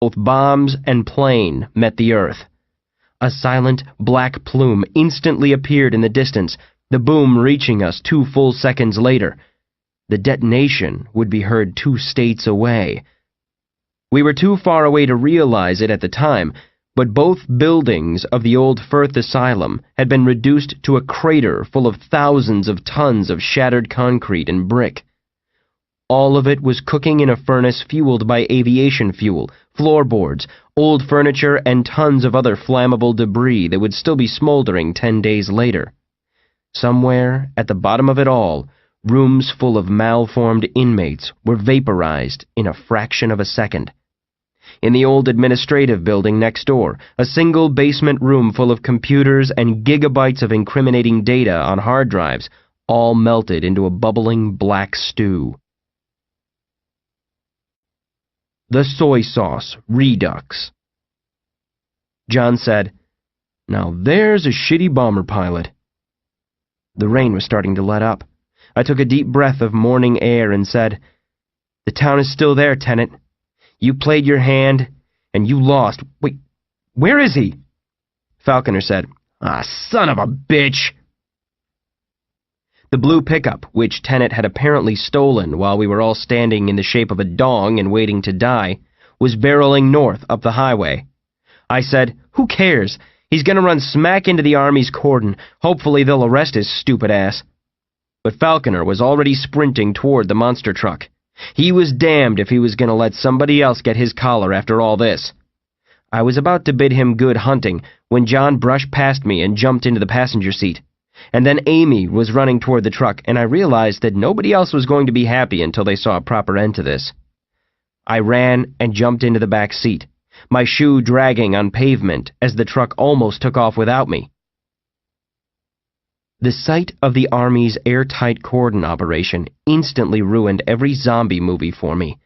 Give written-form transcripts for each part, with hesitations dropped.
Both bombs and plane met the earth. A silent, black plume instantly appeared in the distance, the boom reaching us 2 full seconds later. The detonation would be heard 2 states away. We were too far away to realize it at the time, but both buildings of the old Firth Asylum had been reduced to a crater full of thousands of tons of shattered concrete and brick. All of it was cooking in a furnace fueled by aviation fuel, floorboards, old furniture, and tons of other flammable debris that would still be smoldering 10 days later. Somewhere, at the bottom of it all, rooms full of malformed inmates were vaporized in a fraction of a second. In the old administrative building next door, a single basement room full of computers and gigabytes of incriminating data on hard drives all melted into a bubbling black stew. The soy sauce redux. John said, "Now there's a shitty bomber pilot." The rain was starting to let up. I took a deep breath of morning air and said, "The town is still there, Tenant. You played your hand, and you lost. Wait, where is he?" Falconer said, "Ah, son of a bitch!" The blue pickup, which Tenet had apparently stolen while we were all standing in the shape of a dong and waiting to die, was barreling north up the highway. I said, "Who cares? He's gonna run smack into the Army's cordon. Hopefully they'll arrest his stupid ass." But Falconer was already sprinting toward the monster truck. He was damned if he was gonna let somebody else get his collar after all this. I was about to bid him good hunting when John brushed past me and jumped into the passenger seat. And then Amy was running toward the truck, and I realized that nobody else was going to be happy until they saw a proper end to this. I ran and jumped into the back seat, my shoe dragging on pavement as the truck almost took off without me. The sight of the Army's airtight cordon operation instantly ruined every zombie movie for me.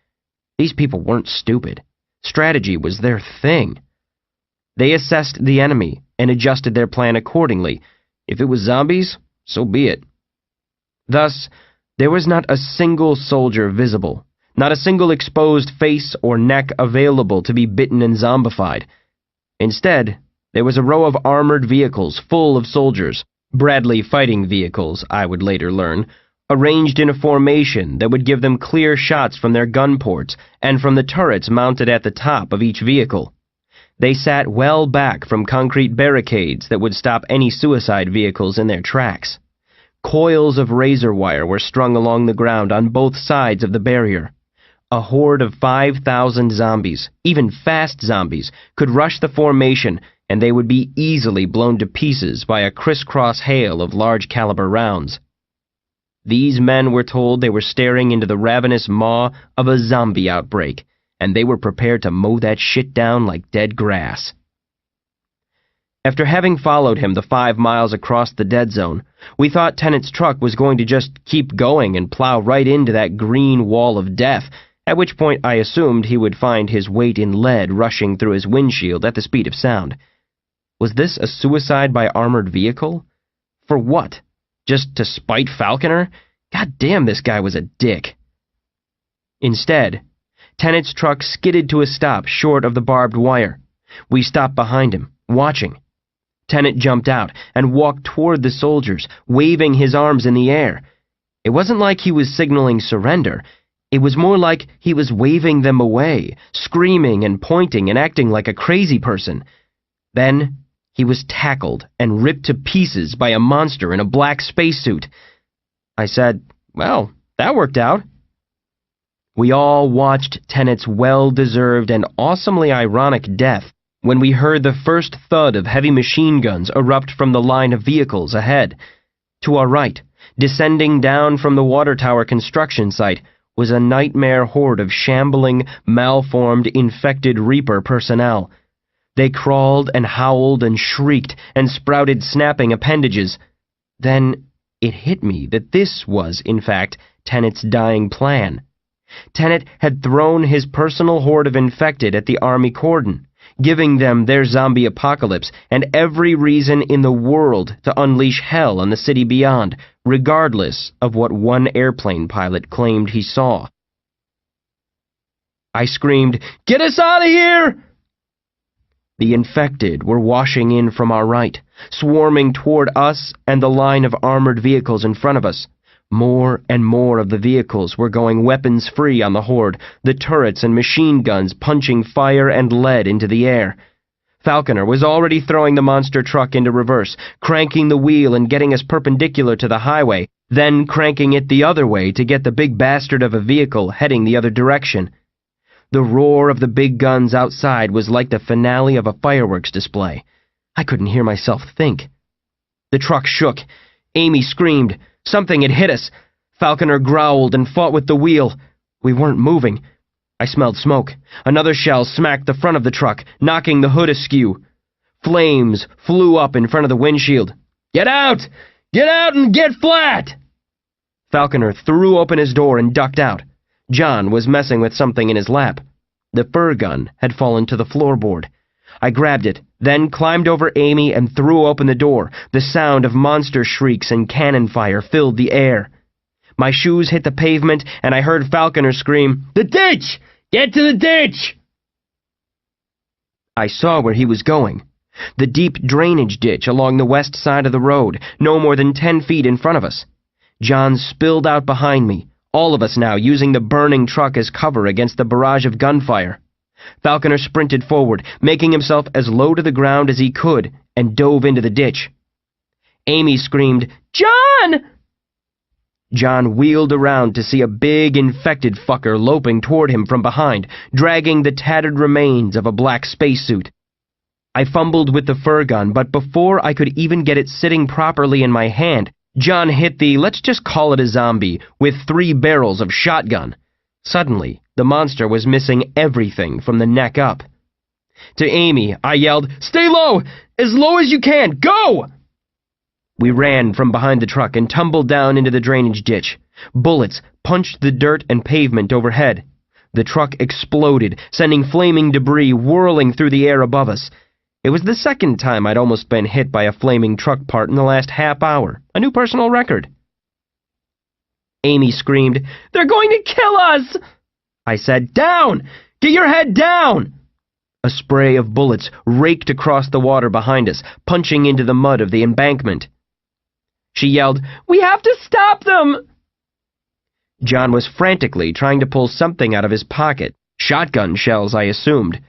These people weren't stupid. Strategy was their thing. They assessed the enemy and adjusted their plan accordingly. If it was zombies, so be it. Thus, there was not a single soldier visible, not a single exposed face or neck available to be bitten and zombified. Instead, there was a row of armored vehicles full of soldiers, Bradley fighting vehicles, I would later learn, arranged in a formation that would give them clear shots from their gun ports and from the turrets mounted at the top of each vehicle. They sat well back from concrete barricades that would stop any suicide vehicles in their tracks. Coils of razor wire were strung along the ground on both sides of the barrier. A horde of 5,000 zombies, even fast zombies, could rush the formation, and they would be easily blown to pieces by a crisscross hail of large-caliber rounds. These men were told they were staring into the ravenous maw of a zombie outbreak, and they were prepared to mow that shit down like dead grass. After having followed him the 5 miles across the dead zone, we thought Tennant's truck was going to just keep going and plow right into that green wall of death, at which point I assumed he would find his weight in lead rushing through his windshield at the speed of sound. Was this a suicide by armored vehicle? For what? Just to spite Falconer? God damn, this guy was a dick. Instead, Tennant's truck skidded to a stop short of the barbed wire. We stopped behind him, watching. Tennant jumped out and walked toward the soldiers, waving his arms in the air. It wasn't like he was signaling surrender. It was more like he was waving them away, screaming and pointing and acting like a crazy person. Then he was tackled and ripped to pieces by a monster in a black spacesuit. I said, "Well, that worked out." We all watched Tennant's well-deserved and awesomely ironic death when we heard the first thud of heavy machine guns erupt from the line of vehicles ahead. To our right, descending down from the water tower construction site, was a nightmare horde of shambling, malformed, infected Reaper personnel. They crawled and howled and shrieked and sprouted snapping appendages. Then it hit me that this was, in fact, Tennant's dying plan. Tennant had thrown his personal horde of infected at the Army cordon, giving them their zombie apocalypse and every reason in the world to unleash hell on the city beyond, regardless of what one airplane pilot claimed he saw. I screamed, "Get us out of here!" The infected were washing in from our right, swarming toward us and the line of armored vehicles in front of us. More and more of the vehicles were going weapons-free on the horde, the turrets and machine guns punching fire and lead into the air. Falconer was already throwing the monster truck into reverse, cranking the wheel and getting us perpendicular to the highway, then cranking it the other way to get the big bastard of a vehicle heading the other direction. The roar of the big guns outside was like the finale of a fireworks display. I couldn't hear myself think. The truck shook. Amy screamed. Something had hit us. Falconer growled and fought with the wheel. We weren't moving. I smelled smoke. Another shell smacked the front of the truck, knocking the hood askew. Flames flew up in front of the windshield. "Get out! Get out and get flat!" Falconer threw open his door and ducked out. John was messing with something in his lap. The fur gun had fallen to the floorboard. I grabbed it, then climbed over Amy and threw open the door. The sound of monster shrieks and cannon fire filled the air. My shoes hit the pavement, and I heard Falconer scream, "The ditch! Get to the ditch!" I saw where he was going. The deep drainage ditch along the west side of the road, no more than 10 feet in front of us. John spilled out behind me, all of us now using the burning truck as cover against the barrage of gunfire. Falconer sprinted forward, making himself as low to the ground as he could, and dove into the ditch. Amy screamed, "John!" John wheeled around to see a big infected fucker loping toward him from behind, dragging the tattered remains of a black spacesuit. I fumbled with the fur gun, but before I could even get it sitting properly in my hand, John hit the, let's just call it a zombie, with 3 barrels of shotgun. Suddenly, the monster was missing everything from the neck up. To Amy, I yelled, "Stay low! As low as you can! Go!" We ran from behind the truck and tumbled down into the drainage ditch. Bullets punched the dirt and pavement overhead. The truck exploded, sending flaming debris whirling through the air above us. It was the second time I'd almost been hit by a flaming truck part in the last half hour, a new personal record. Amy screamed, "They're going to kill us!" I said, "Down! Get your head down!" A spray of bullets raked across the water behind us, punching into the mud of the embankment. She yelled, "We have to stop them!" John was frantically trying to pull something out of his pocket. Shotgun shells, I assumed.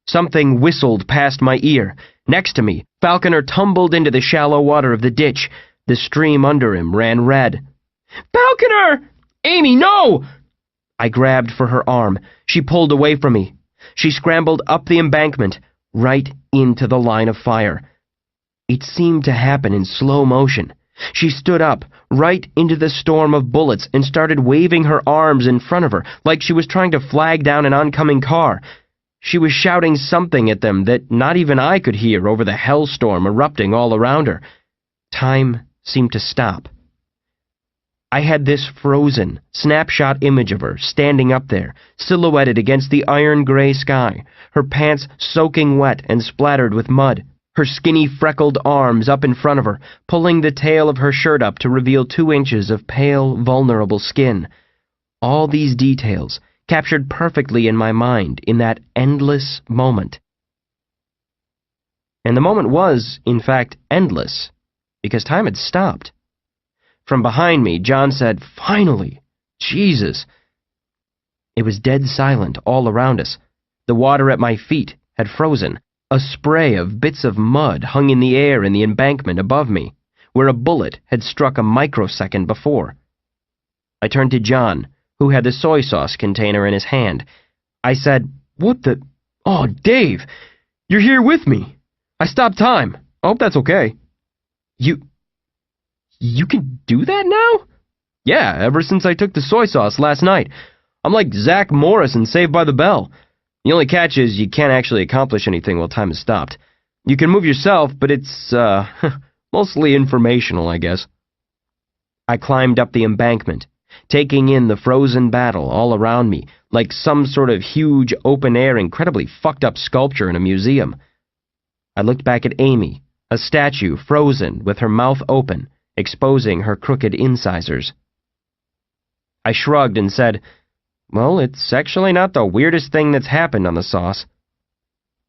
Something whistled past my ear. Next to me, Falconer tumbled into the shallow water of the ditch. The stream under him ran red. "Falconer! Amy, no!" I grabbed for her arm. She pulled away from me. She scrambled up the embankment, right into the line of fire. It seemed to happen in slow motion. She stood up, right into the storm of bullets, and started waving her arms in front of her, like she was trying to flag down an oncoming car. She was shouting something at them that not even I could hear over the hellstorm erupting all around her. Time seemed to stop. I had this frozen, snapshot image of her standing up there, silhouetted against the iron-gray sky, her pants soaking wet and splattered with mud, her skinny freckled arms up in front of her, pulling the tail of her shirt up to reveal 2 inches of pale, vulnerable skin. All these details captured perfectly in my mind in that endless moment. And the moment was, in fact, endless, because time had stopped. From behind me, John said, "Finally! Jesus!" It was dead silent all around us. The water at my feet had frozen. A spray of bits of mud hung in the air in the embankment above me, where a bullet had struck a microsecond before. I turned to John, who had the soy sauce container in his hand. I said, "What the... Oh, Dave! You're here with me! I stopped time. I hope that's okay." You can do that now?" "Yeah, ever since I took the soy sauce last night. I'm like Zach Morris in Saved by the Bell. The only catch is you can't actually accomplish anything while time has stopped. You can move yourself, but it's, mostly informational, I guess." I climbed up the embankment, taking in the frozen battle all around me, like some sort of huge, open-air, incredibly fucked-up sculpture in a museum. I looked back at Amy, a statue frozen with her mouth open, exposing her crooked incisors. I shrugged and said, Well, it's actually not the weirdest thing that's happened on the sauce.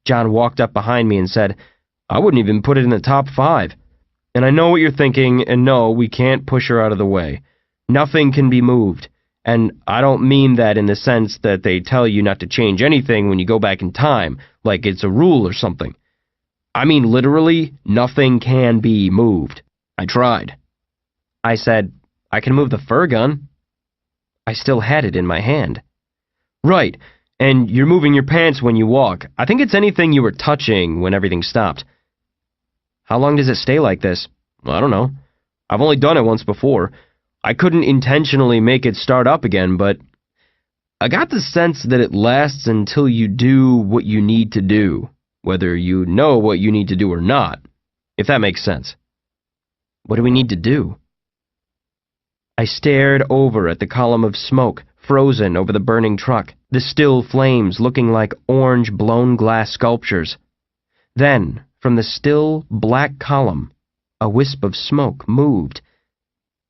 John walked up behind me and said, I wouldn't even put it in the top 5. And I know what you're thinking, and no, we can't push her out of the way. Nothing can be moved. And I don't mean that in the sense that they tell you not to change anything when you go back in time, like it's a rule or something. I mean literally, nothing can be moved. I tried. I said, I can move the fur gun. I still had it in my hand. Right, and you're moving your pants when you walk. I think it's anything you were touching when everything stopped. How long does it stay like this? I don't know. I've only done it once before. I couldn't intentionally make it start up again, but I got the sense that it lasts until you do what you need to do, whether you know what you need to do or not, if that makes sense. What do we need to do? I stared over at the column of smoke, frozen over the burning truck, the still flames looking like orange blown glass sculptures. Then, from the still black column, a wisp of smoke moved.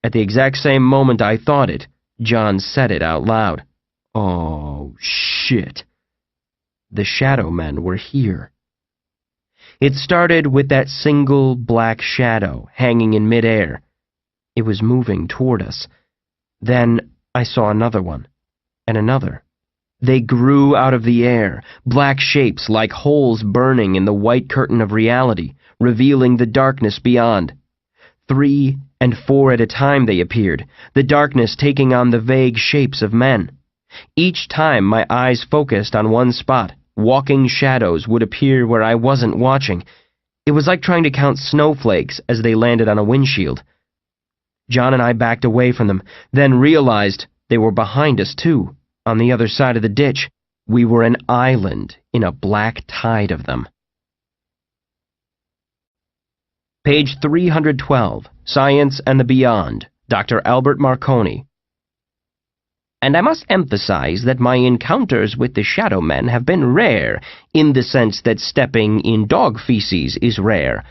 At the exact same moment I thought it, John said it out loud. Oh, shit. The shadow men were here. It started with that single black shadow hanging in midair. It was moving toward us. Then I saw another one, and another. They grew out of the air, black shapes like holes burning in the white curtain of reality, revealing the darkness beyond. 3 and 4 at a time they appeared, the darkness taking on the vague shapes of men. Each time my eyes focused on one spot, walking shadows would appear where I wasn't watching. It was like trying to count snowflakes as they landed on a windshield. John and I backed away from them, then realized they were behind us too, on the other side of the ditch. We were an island in a black tide of them. Page 312, Science and the Beyond, Dr. Albert Marconi. And I must emphasize that my encounters with the shadow men have been rare, in the sense that stepping in dog feces is rare.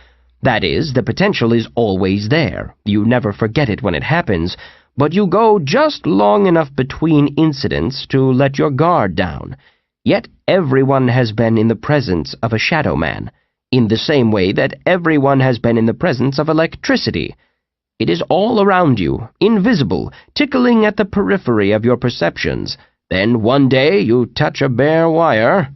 That is, the potential is always there. You never forget it when it happens, but you go just long enough between incidents to let your guard down. Yet everyone has been in the presence of a shadow man, in the same way that everyone has been in the presence of electricity. It is all around you, invisible, tickling at the periphery of your perceptions. Then one day you touch a bare wire.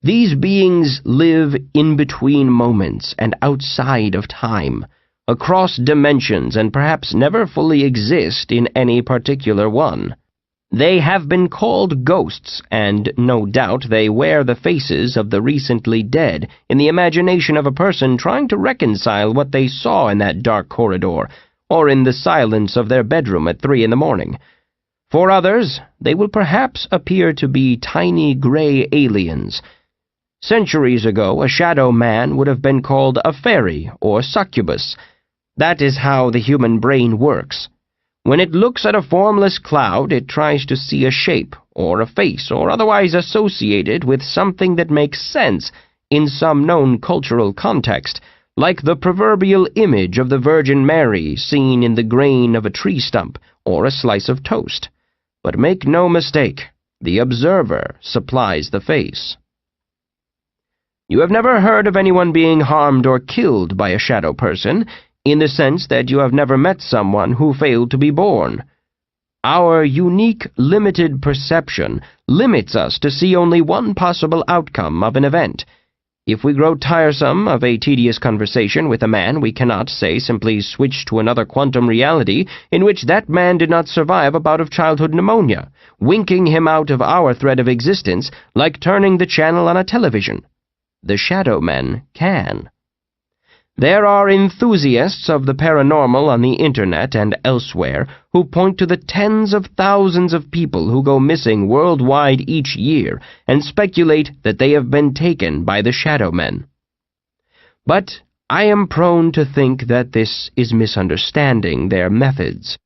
These beings live in between moments and outside of time, across dimensions, and perhaps never fully exist in any particular one. They have been called ghosts, and no doubt they wear the faces of the recently dead in the imagination of a person trying to reconcile what they saw in that dark corridor, or in the silence of their bedroom at 3 in the morning. For others, they will perhaps appear to be tiny gray aliens. Centuries ago, a shadow man would have been called a fairy or succubus. That is how the human brain works. When it looks at a formless cloud, it tries to see a shape, or a face, or otherwise associate it with something that makes sense in some known cultural context, like the proverbial image of the Virgin Mary seen in the grain of a tree stump, or a slice of toast. But make no mistake, the observer supplies the face. You have never heard of anyone being harmed or killed by a shadow person, in the sense that you have never met someone who failed to be born. Our unique, limited perception limits us to see only one possible outcome of an event. If we grow tiresome of a tedious conversation with a man, we cannot, say, simply switch to another quantum reality in which that man did not survive a bout of childhood pneumonia, winking him out of our thread of existence like turning the channel on a television. The shadow men can. There are enthusiasts of the paranormal on the internet and elsewhere who point to the tens of thousands of people who go missing worldwide each year and speculate that they have been taken by the shadow men. But I am prone to think that this is misunderstanding their methods.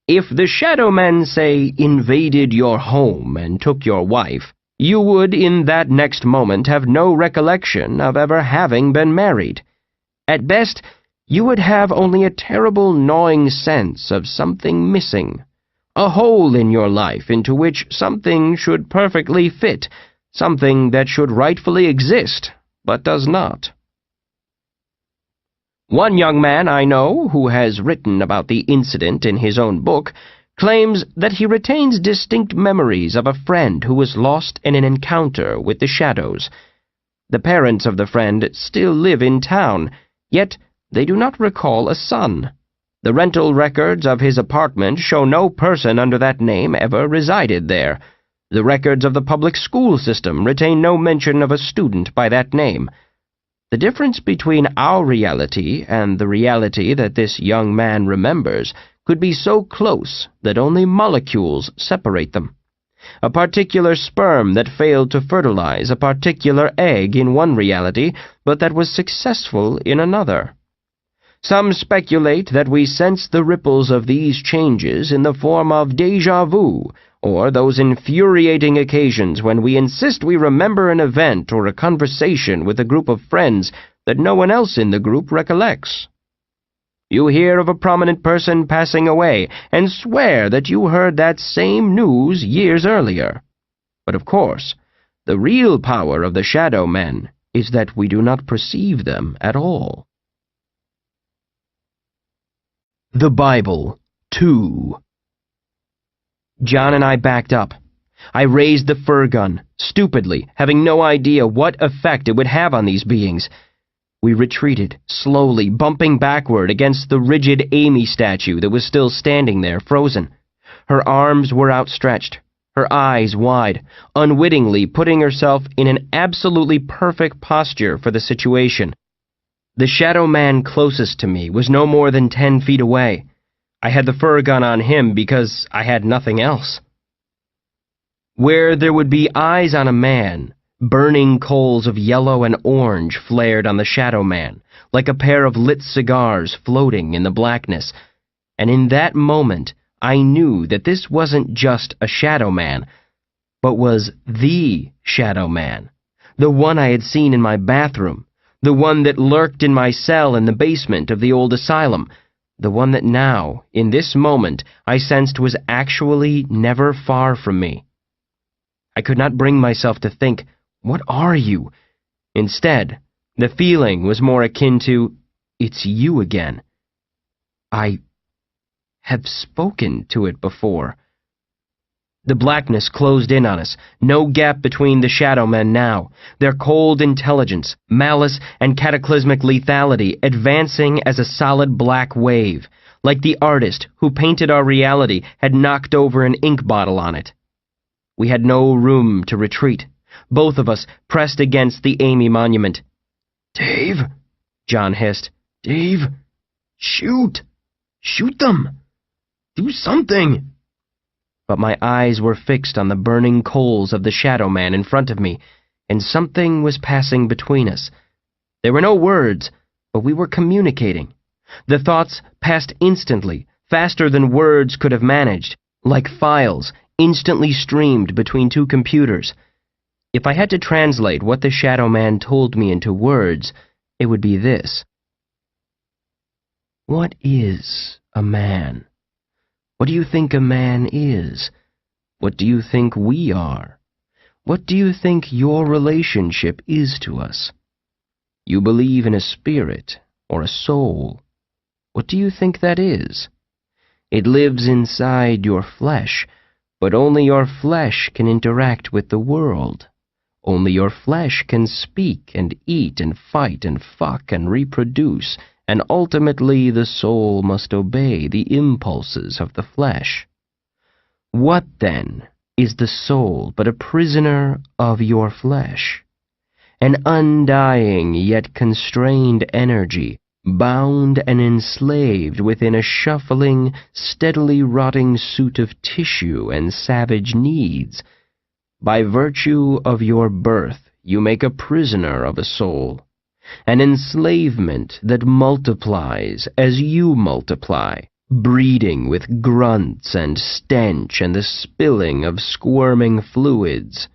If the shadow men, say, invaded your home and took your wife, you would in that next moment have no recollection of ever having been married. At best, you would have only a terrible gnawing sense of something missing, A hole in your life into which something should perfectly fit, something that should rightfully exist, but does not. One young man I know, who has written about the incident in his own book, claims that he retains distinct memories of a friend who was lost in an encounter with the shadows. The parents of the friend still live in town, yet they do not recall a son. The rental records of his apartment show no person under that name ever resided there. The records of the public school system retain no mention of a student by that name. The difference between our reality and the reality that this young man remembers could be so close that only molecules separate them. A particular sperm that failed to fertilize a particular egg in one reality, but that was successful in another. Some speculate that we sense the ripples of these changes in the form of déjà vu, or those infuriating occasions when we insist we remember an event or a conversation with a group of friends that no one else in the group recollects. You hear of a prominent person passing away and swear that you heard that same news years earlier. But of course, the real power of the shadow men is that we do not perceive them at all. The Bible, 2. John and I backed up. I raised the fur gun, stupidly, having no idea what effect it would have on these beings. We retreated, slowly, bumping backward against the rigid Amy statue that was still standing there, frozen. Her arms were outstretched, her eyes wide, unwittingly putting herself in an absolutely perfect posture for the situation. The shadow man closest to me was no more than 10 feet away. I had the fur gun on him because I had nothing else. Where there would be eyes on a man, burning coals of yellow and orange flared on the shadow man, like a pair of lit cigars floating in the blackness. And in that moment, I knew that this wasn't just a shadow man, but was the shadow man, the one I had seen in my bathroom, the one that lurked in my cell in the basement of the old asylum, the one that now, in this moment, I sensed was actually never far from me. I could not bring myself to think, "What are you?" Instead, the feeling was more akin to, "It's you again." I have spoken to it before. The blackness closed in on us, no gap between the shadow men now, their cold intelligence, malice, and cataclysmic lethality advancing as a solid black wave, like the artist who painted our reality had knocked over an ink bottle on it. We had no room to retreat, both of us pressed against the Amy monument. "Dave," John hissed. "Dave, shoot! Shoot them! Do something!" But my eyes were fixed on the burning coals of the shadow man in front of me, and something was passing between us. There were no words, but we were communicating. The thoughts passed instantly, faster than words could have managed, like files instantly streamed between two computers. If I had to translate what the shadow man told me into words, it would be this. What is a man? What do you think a man is? What do you think we are? What do you think your relationship is to us? You believe in a spirit or a soul. What do you think that is? It lives inside your flesh, but only your flesh can interact with the world. Only your flesh can speak and eat and fight and fuck and reproduce, and ultimately the soul must obey the impulses of the flesh. What, then, is the soul but a prisoner of your flesh? An undying yet constrained energy, bound and enslaved within a shuffling, steadily rotting suit of tissue and savage needs. By virtue of your birth, you make a prisoner of a soul, an enslavement that multiplies as you multiply, breeding with grunts and stench and the spilling of squirming fluids.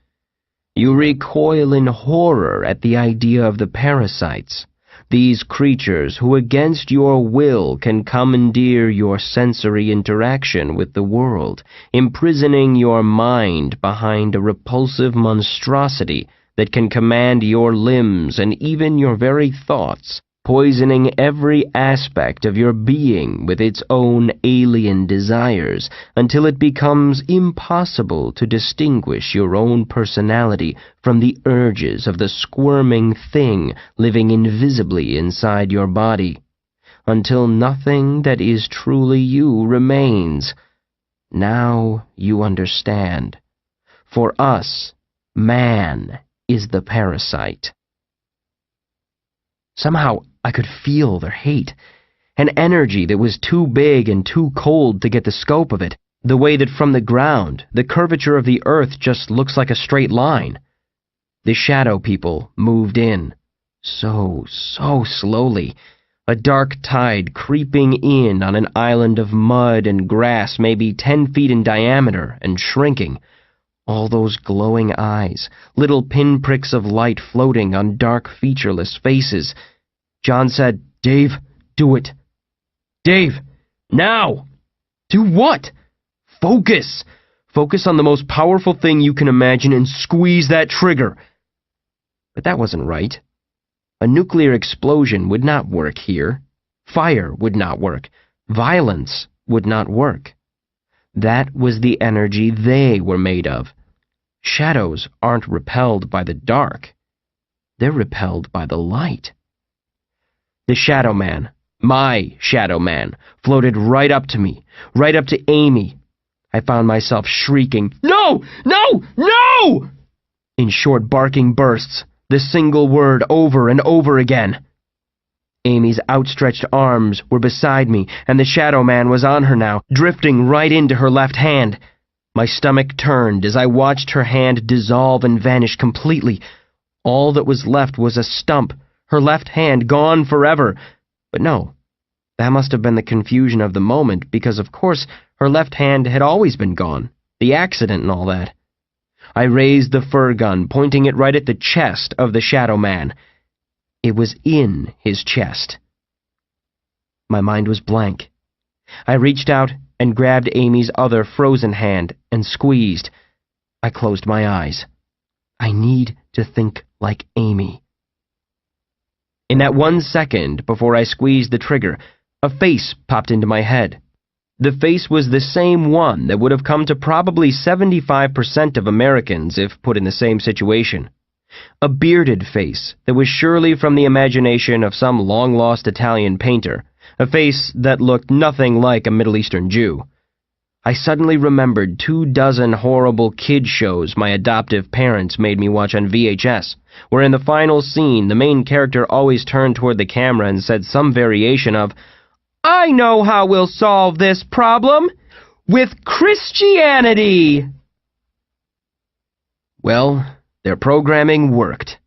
You recoil in horror at the idea of the parasites, These creatures who against your will can commandeer your sensory interaction with the world, imprisoning your mind behind a repulsive monstrosity that can command your limbs and even your very thoughts, poisoning every aspect of your being with its own alien desires until it becomes impossible to distinguish your own personality from the urges of the squirming thing living invisibly inside your body, until nothing that is truly you remains. Now you understand. For us, man is the parasite. Somehow, I could feel their hate, an energy that was too big and too cold to get the scope of it, the way that from the ground, the curvature of the earth just looks like a straight line. The shadow people moved in, so slowly, a dark tide creeping in on an island of mud and grass maybe 10 feet in diameter and shrinking. All those glowing eyes, little pinpricks of light floating on dark, featureless faces. John said, "Dave, do it. Dave, now!" "Do what?" "Focus! Focus on the most powerful thing you can imagine and squeeze that trigger." But that wasn't right. A nuclear explosion would not work here. Fire would not work. Violence would not work. That was the energy they were made of. Shadows aren't repelled by the dark. They're repelled by the light. The Shadow Man, my Shadow Man, floated right up to me, right up to Amy. I found myself shrieking, "No! No! No!" in short barking bursts, the single word over and over again. Amy's outstretched arms were beside me, and the Shadow Man was on her now, drifting right into her left hand. My stomach turned as I watched her hand dissolve and vanish completely. All that was left was a stump, her left hand gone forever. But no, that must have been the confusion of the moment, because of course her left hand had always been gone, the accident and all that. I raised the fur gun, pointing it right at the chest of the Shadow Man. It was in his chest. My mind was blank. I reached out and grabbed Amy's other frozen hand and squeezed. I closed my eyes. I need to think like Amy. In that 1 second before I squeezed the trigger, a face popped into my head. The face was the same one that would have come to probably 75% of Americans if put in the same situation. A bearded face that was surely from the imagination of some long-lost Italian painter, a face that looked nothing like a Middle Eastern Jew. I suddenly remembered 24 horrible kid shows my adoptive parents made me watch on VHS, where in the final scene the main character always turned toward the camera and said some variation of, "I know how we'll solve this problem. With Christianity!" Well, their programming worked.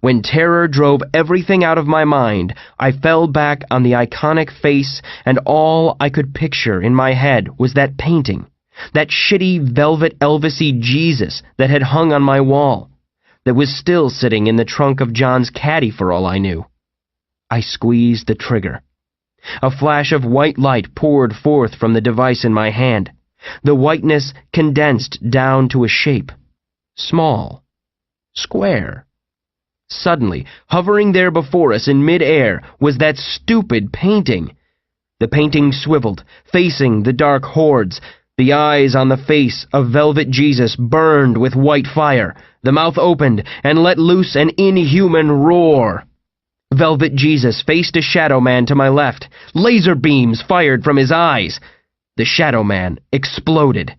When terror drove everything out of my mind, I fell back on the iconic face, and all I could picture in my head was that painting, that shitty velvet Elvis-y Jesus that had hung on my wall, that was still sitting in the trunk of John's caddy for all I knew. I squeezed the trigger. A flash of white light poured forth from the device in my hand. The whiteness condensed down to a shape. Small. Square. Suddenly, hovering there before us in mid-air, was that stupid painting. The painting swiveled, facing the dark hordes. The eyes on the face of Velvet Jesus burned with white fire. The mouth opened and let loose an inhuman roar. Velvet Jesus faced a Shadow Man to my left. Laser beams fired from his eyes. The Shadow Man exploded.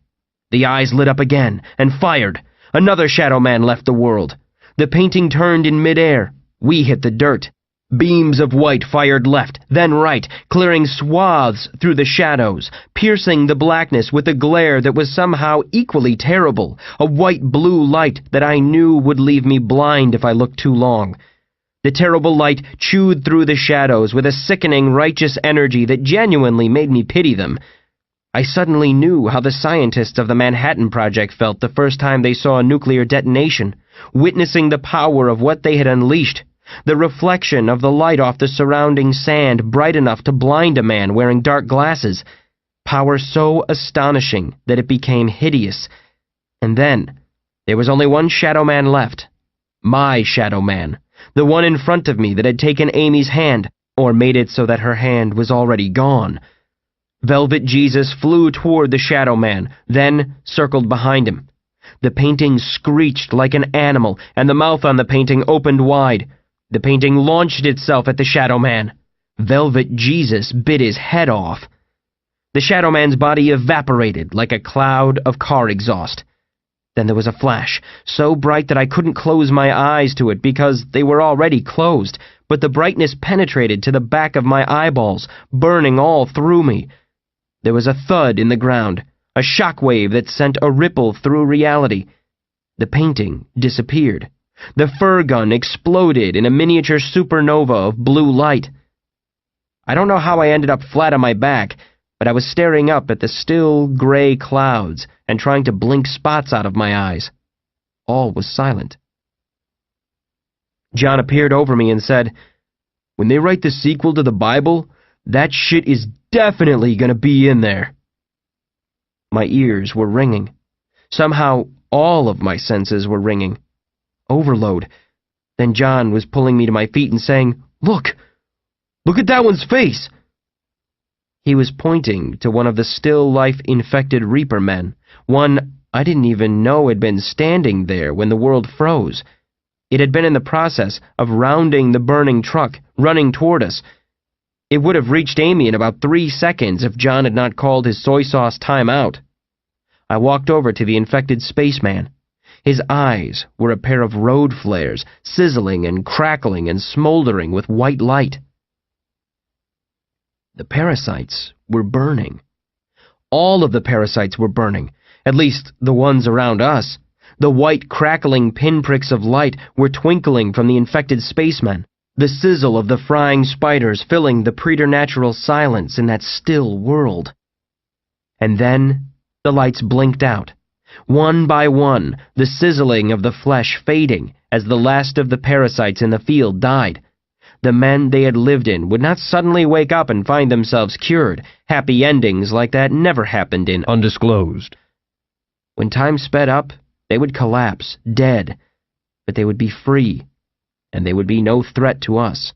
The eyes lit up again and fired. Another Shadow Man left the world. The painting turned in midair. We hit the dirt. Beams of white fired left, then right, clearing swaths through the shadows, piercing the blackness with a glare that was somehow equally terrible, a white-blue light that I knew would leave me blind if I looked too long. The terrible light chewed through the shadows with a sickening, righteous energy that genuinely made me pity them. I suddenly knew how the scientists of the Manhattan Project felt the first time they saw a nuclear detonation, witnessing the power of what they had unleashed, The reflection of the light off the surrounding sand bright enough to blind a man wearing dark glasses. Power so astonishing that it became hideous. And then, there was only one Shadow Man left. My Shadow Man. The one in front of me that had taken Amy's hand, or made it so that her hand was already gone. Velvet Jesus flew toward the Shadow Man, then circled behind him. The painting screeched like an animal, and the mouth on the painting opened wide. The painting launched itself at the Shadow Man. Velvet Jesus bit his head off. The Shadow Man's body evaporated like a cloud of car exhaust. Then there was a flash, so bright that I couldn't close my eyes to it because they were already closed, but the brightness penetrated to the back of my eyeballs, burning all through me. There was a thud in the ground, a shock wave that sent a ripple through reality. The painting disappeared. The fur gun exploded in a miniature supernova of blue light. I don't know how I ended up flat on my back, but I was staring up at the still gray clouds and trying to blink spots out of my eyes. All was silent. John appeared over me and said, "When they write the sequel to the Bible, that shit is definitely gonna be in there." My ears were ringing. Somehow, all of my senses were ringing. Overload. Then John was pulling me to my feet and saying, Look at that one's face!" He was pointing to one of the still-life-infected Reaper men, one I didn't even know had been standing there when the world froze. It had been in the process of rounding the burning truck, running toward us. It would have reached Amy in about 3 seconds if John had not called his soy sauce time out. I walked over to the infected spaceman. His eyes were a pair of road flares, sizzling and crackling and smoldering with white light. The parasites were burning. All of the parasites were burning, at least the ones around us. The white, crackling pinpricks of light were twinkling from the infected spacemen, the sizzle of the frying spiders filling the preternatural silence in that still world. And then the lights blinked out. One by one, the sizzling of the flesh fading as the last of the parasites in the field died. The men they had lived in would not suddenly wake up and find themselves cured. Happy endings like that never happened in Undisclosed. When time sped up, they would collapse, dead, but they would be free, and they would be no threat to us.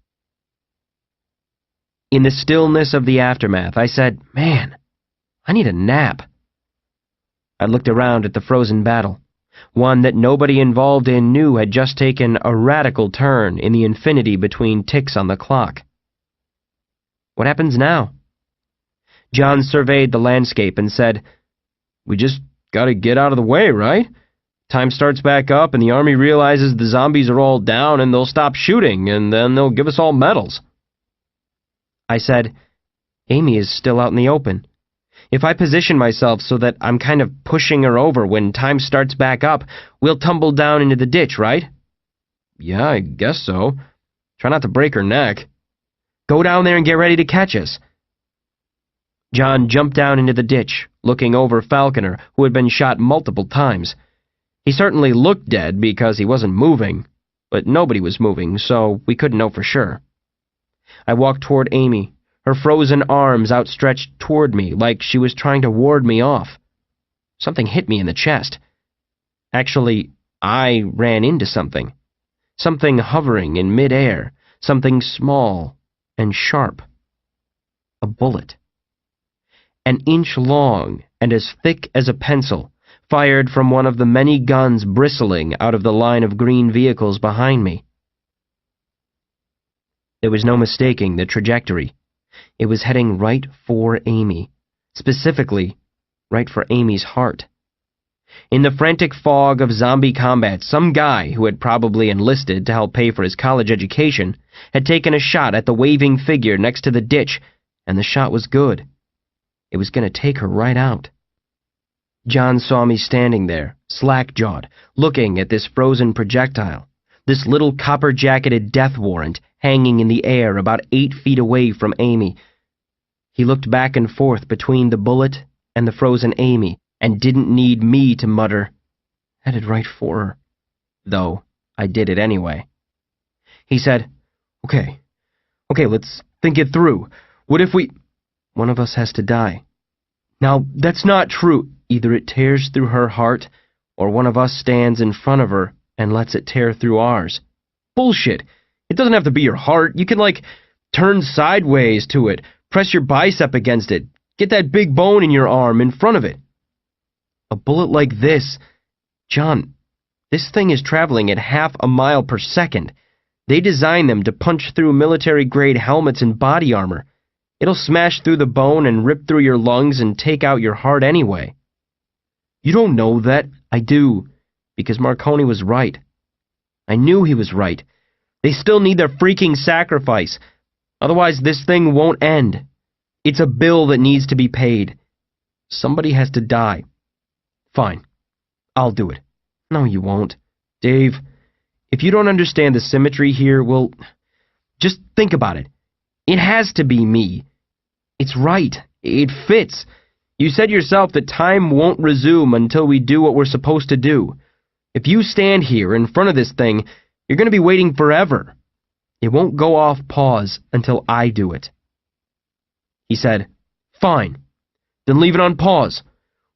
In the stillness of the aftermath, I said, "Man, I need a nap." I looked around at the frozen battle, one that nobody involved in knew had just taken a radical turn in the infinity between ticks on the clock. What happens now? John surveyed the landscape and said, "We just gotta get out of the way, right? Time starts back up and the army realizes the zombies are all down and they'll stop shooting and then they'll give us all medals." I said, "Amy is still out in the open. If I position myself so that I'm kind of pushing her over when time starts back up, we'll tumble down into the ditch, right?" "Yeah, I guess so. Try not to break her neck." "Go down there and get ready to catch us." John jumped down into the ditch, looking over Falconer, who had been shot multiple times. He certainly looked dead because he wasn't moving, but nobody was moving, so we couldn't know for sure. I walked toward Amy, her frozen arms outstretched toward me like she was trying to ward me off. Something hit me in the chest. Actually, I ran into something. Something hovering in mid-air, something small and sharp. A bullet. An inch long and as thick as a pencil, fired from one of the many guns bristling out of the line of green vehicles behind me. There was no mistaking the trajectory. It was heading right for Amy, specifically, right for Amy's heart. In the frantic fog of zombie combat, some guy who had probably enlisted to help pay for his college education had taken a shot at the waving figure next to the ditch, and the shot was good. It was going to take her right out. John saw me standing there, slack-jawed, looking at this frozen projectile, this little copper-jacketed death warrant hanging in the air about 8 feet away from Amy. He looked back and forth between the bullet and the frozen Amy, and didn't need me to mutter, "Headed right for her," though I did it anyway. He said, Okay, let's think it through. What if one of us has to die? Now, that's not true. Either it tears through her heart, or one of us stands in front of her and lets it tear through ours. Bullshit. It doesn't have to be your heart. You can, turn sideways to it, press your bicep against it, get that big bone in your arm in front of it. A bullet like this, John, this thing is traveling at 0.5 mile per second. They designed them to punch through military-grade helmets and body armor. It'll smash through the bone and rip through your lungs and take out your heart anyway. You don't know that. I do, because Marconi was right. I knew he was right. They still need their freaking sacrifice. Otherwise, this thing won't end. It's a bill that needs to be paid. Somebody has to die. Fine. I'll do it. No, you won't. Dave, if you don't understand the symmetry here, well, just think about it. It has to be me. It's right. It fits. You said yourself that time won't resume until we do what we're supposed to do. If you stand here in front of this thing, you're going to be waiting forever. It won't go off pause until I do it. He said, Fine. Then leave it on pause.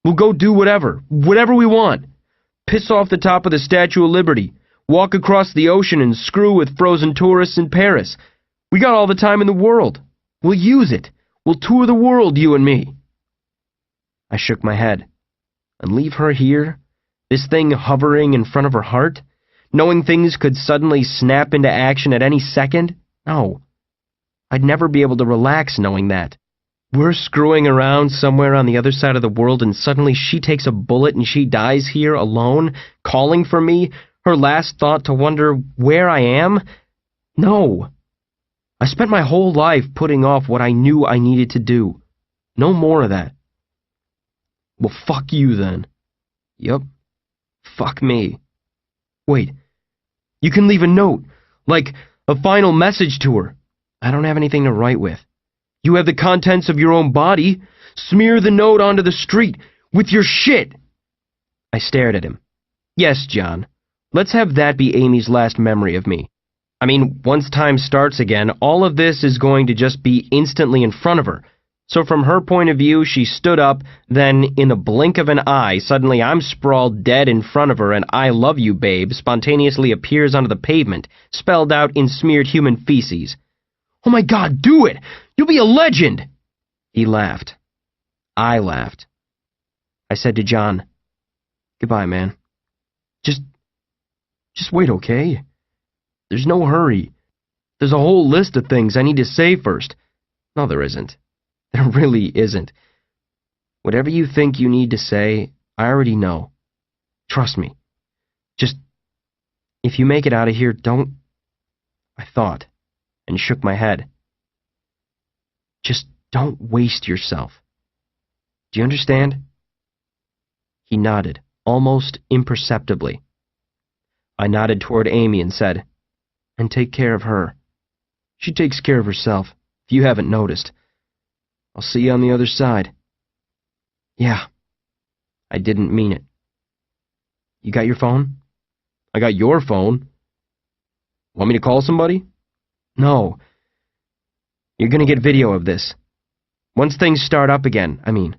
We'll go do whatever we want. Piss off the top of the Statue of Liberty. Walk across the ocean and screw with frozen tourists in Paris. We got all the time in the world. We'll use it. We'll tour the world, you and me. I shook my head. And leave her here? This thing hovering in front of her heart? Knowing things could suddenly snap into action at any second? No. I'd never be able to relax knowing that. We're screwing around somewhere on the other side of the world and suddenly she takes a bullet and she dies here alone, calling for me, her last thought to wonder where I am? No. I spent my whole life putting off what I knew I needed to do. No more of that. Well, fuck you then. Yup. Fuck me. Wait. You can leave a note, like a final message to her. I don't have anything to write with. You have the contents of your own body. Smear the note onto the street with your shit. I stared at him. Yes, John. Let's have that be Amy's last memory of me. I mean, once time starts again, all of this is going to just be instantly in front of her. So from her point of view, she stood up, then, in the blink of an eye, suddenly I'm sprawled dead in front of her and I love you, babe, spontaneously appears onto the pavement, spelled out in smeared human feces. Oh my God, do it! You'll be a legend! He laughed. I laughed. I said to John, Goodbye, man. Just wait, okay? There's no hurry. There's a whole list of things I need to say first. No, there isn't. There really isn't. Whatever you think you need to say, I already know. Trust me. Just, if you make it out of here, don't... I thought, and shook my head. Just don't waste yourself. Do you understand? He nodded, almost imperceptibly. I nodded toward Amy and said, And take care of her. She takes care of herself, if you haven't noticed. I'll see you on the other side. Yeah. I didn't mean it. You got your phone? I got your phone. Want me to call somebody? No. You're gonna get video of this. Once things start up again, I mean.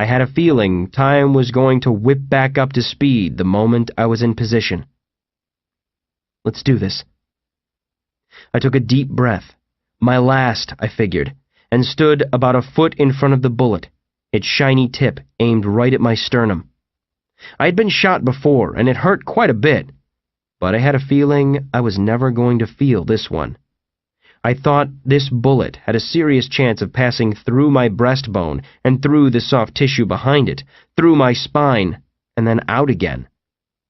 I had a feeling time was going to whip back up to speed the moment I was in position. Let's do this. I took a deep breath. My last, I figured, and stood about a foot in front of the bullet, its shiny tip aimed right at my sternum. I had been shot before, and it hurt quite a bit, but I had a feeling I was never going to feel this one. I thought this bullet had a serious chance of passing through my breastbone and through the soft tissue behind it, through my spine, and then out again.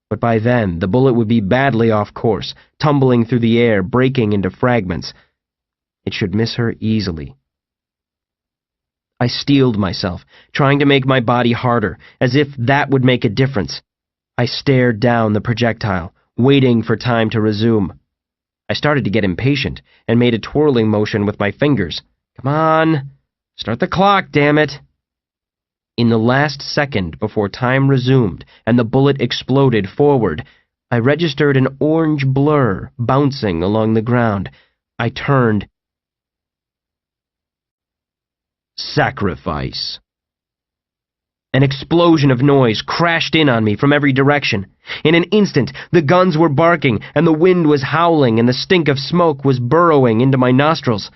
But by then, the bullet would be badly off course, tumbling through the air, breaking into fragments. It should miss her easily. I steeled myself, trying to make my body harder, as if that would make a difference. I stared down the projectile, waiting for time to resume. I started to get impatient, and made a twirling motion with my fingers. Come on! Start the clock, damn it! In the last second before time resumed, and the bullet exploded forward, I registered an orange blur bouncing along the ground. I turned. Sacrifice. An explosion of noise crashed in on me from every direction. In an instant, the guns were barking, and the wind was howling, and the stink of smoke was burrowing into my nostrils.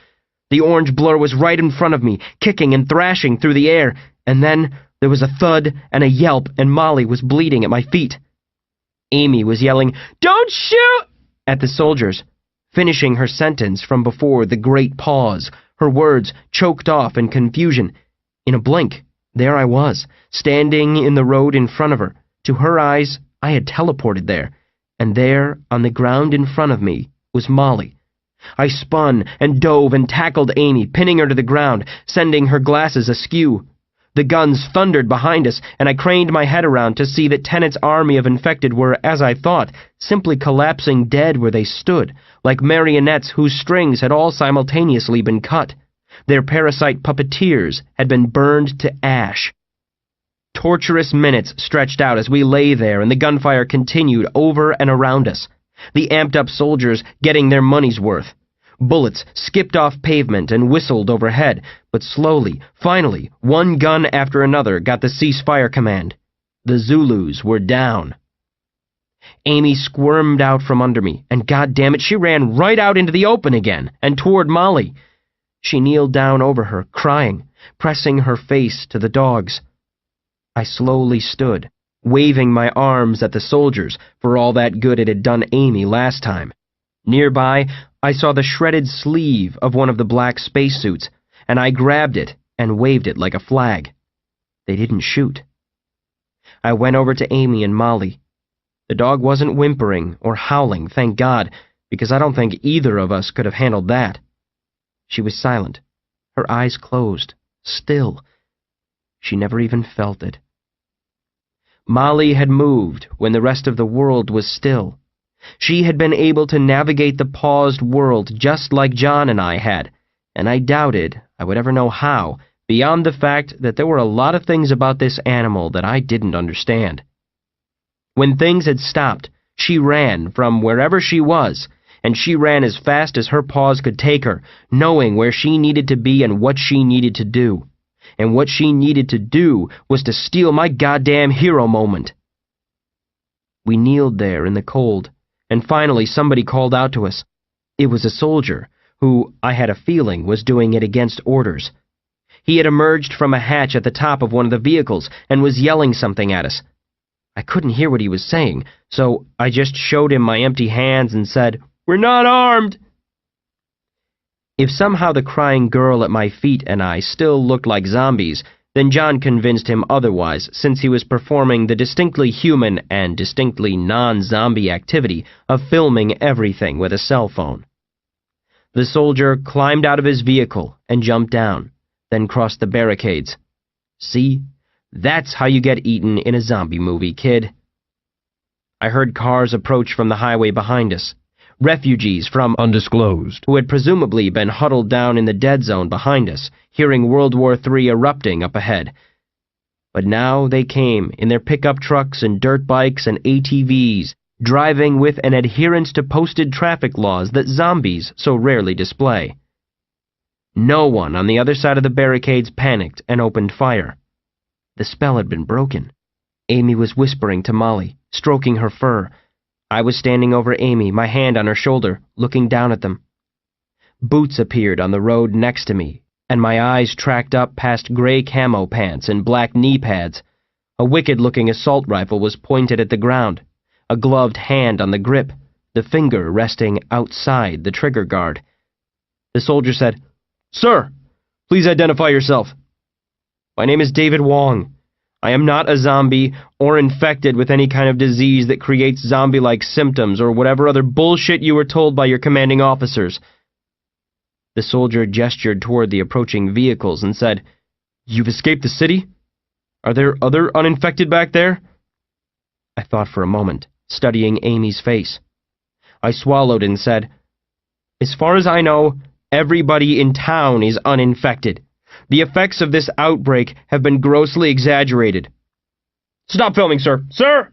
The orange blur was right in front of me, kicking and thrashing through the air, and then there was a thud and a yelp, and Molly was bleeding at my feet. Amy was yelling, "Don't shoot!" at the soldiers, finishing her sentence from before the great pause, her words choked off in confusion. In a blink, there I was, standing in the road in front of her. To her eyes, I had teleported there, and there, on the ground in front of me, was Molly. I spun and dove and tackled Amy, pinning her to the ground, sending her glasses askew. The guns thundered behind us, and I craned my head around to see that Tennant's army of infected were, as I thought, simply collapsing dead where they stood, like marionettes whose strings had all simultaneously been cut. Their parasite puppeteers had been burned to ash. Torturous minutes stretched out as we lay there, and the gunfire continued over and around us. The amped-up soldiers getting their money's worth. Bullets skipped off pavement and whistled overhead, but slowly, finally, one gun after another got the ceasefire command. The Zulus were down. Amy squirmed out from under me, and goddammit, she ran right out into the open again, and toward Molly. She kneeled down over her, crying, pressing her face to the dogs. I slowly stood, waving my arms at the soldiers for all that good it had done Amy last time. Nearby, I saw the shredded sleeve of one of the black spacesuits, and I grabbed it and waved it like a flag. They didn't shoot. I went over to Amy and Molly. The dog wasn't whimpering or howling, thank God, because I don't think either of us could have handled that. She was silent, her eyes closed, still. She never even felt it. Molly had moved when the rest of the world was still. She had been able to navigate the paused world just like John and I had, and I doubted I would ever know how, beyond the fact that there were a lot of things about this animal that I didn't understand. When things had stopped, she ran from wherever she was, and she ran as fast as her paws could take her, knowing where she needed to be and what she needed to do. And what she needed to do was to steal my goddamn hero moment. We kneeled there in the cold, and finally somebody called out to us. It was a soldier, who, I had a feeling, was doing it against orders. He had emerged from a hatch at the top of one of the vehicles and was yelling something at us. I couldn't hear what he was saying, so I just showed him my empty hands and said, "We're not armed!" If somehow the crying girl at my feet and I still looked like zombies, then John convinced him otherwise, since he was performing the distinctly human and distinctly non-zombie activity of filming everything with a cell phone. The soldier climbed out of his vehicle and jumped down, then crossed the barricades. See? That's how you get eaten in a zombie movie, kid. I heard cars approach from the highway behind us. Refugees from undisclosed, who had presumably been huddled down in the dead zone behind us, hearing World War III erupting up ahead. But now they came in their pickup trucks and dirt bikes and ATVs, driving with an adherence to posted traffic laws that zombies so rarely display. No one on the other side of the barricades panicked and opened fire. The spell had been broken. Amy was whispering to Molly, stroking her fur. I was standing over Amy, my hand on her shoulder, looking down at them. Boots appeared on the road next to me, and my eyes tracked up past gray camo pants and black knee pads. A wicked-looking assault rifle was pointed at the ground, a gloved hand on the grip, the finger resting outside the trigger guard. The soldier said, "Sir, please identify yourself." "My name is David Wong. I am not a zombie or infected with any kind of disease that creates zombie-like symptoms or whatever other bullshit you were told by your commanding officers." The soldier gestured toward the approaching vehicles and said, "You've escaped the city? Are there other uninfected back there?" I thought for a moment, studying Amy's face. I swallowed and said, "As far as I know, everybody in town is uninfected. The effects of this outbreak have been grossly exaggerated." "Stop filming, sir! Sir!"